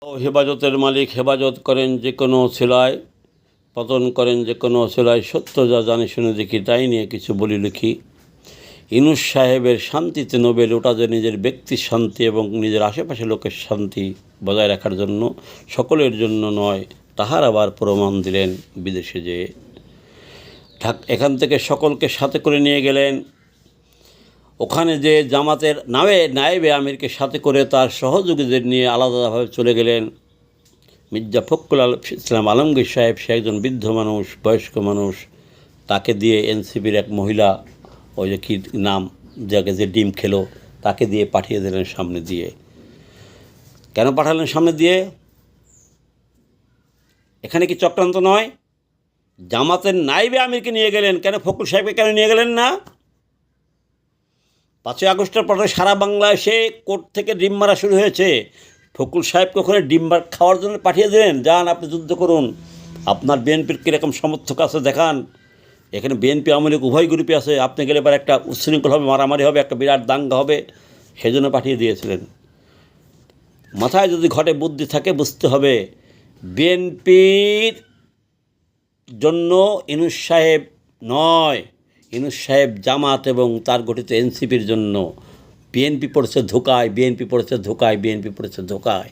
ও হেফাজতের মালিক হেফাজত করেন যে কোনো অছিলায়, পতন করেন যে কোনো অছিলায়। সত্য যা জানি শুনে দেখি, তাই নিয়ে কিছু বলি লিখি। ইউনূস সাহেবের শান্তিতে নোবেল, ওটা যে নিজের ব্যক্তির শান্তি এবং নিজের আশেপাশে লোকের শান্তি বজায় রাখার জন্য, সকলের জন্য নয়, তাহার আবার প্রমাণ দিলেন বিদেশে যেয়ে। এখান থেকে সকলকে সাথে করে নিয়ে গেলেন। ওখানে যে জামাতের নায়েবে আমিরকে সাথে করে তার সহযোগীদের নিয়ে আলাদাভাবে চলে গেলেন। মির্জা ফখরুল ইসলাম আলমগীর সাহেব, সে একজন বৃদ্ধ মানুষ, বয়স্ক মানুষ, তাকে দিয়ে এনসিপির এক মহিলা, ওই যে কী নাম, যাকে যে ডিম খেলো, তাকে দিয়ে পাঠিয়ে দিলেন সামনে দিয়ে। কেন পাঠালেন সামনে দিয়ে? এখানে কি চক্রান্ত নয়? জামাতের নায়েবে আমিরকে নিয়ে গেলেন, কেন ফখরুল সাহেবকে কেন নিয়ে গেলেন না? 5ই আগস্টের পরে সারা বাংলাদেশে কোর্ট থেকে ডিম মারা শুরু হয়েছে। ফখরুল সাহেবকে ওখানে ডিম খাওয়ার জন্য পাঠিয়ে দিলেন, যান আপনি যুদ্ধ করুন, আপনার বিএনপির কীরকম সমর্থক আছে দেখান। এখানে বিএনপি আওয়ামী লীগ উভয় গ্রুপে আছে, আপনি গেলে এবার একটা উচ্ছৃঙ্খল হবে, মারামারি হবে, একটা বিরাট দাঙ্গা হবে, সেজন্য পাঠিয়ে দিয়েছিলেন। মাথায় যদি ঘটে বুদ্ধি থাকে, বুঝতে হবে বিএনপির জন্য ইউনূস সাহেব নয়, ইউনূস সাহেব জামাত এবং তার গঠিত এনসিপির জন্য। বিএনপি পড়েছে ধোকায়, বিএনপি পড়েছে ধোকায়, বিএনপি পড়েছে ধোকায়।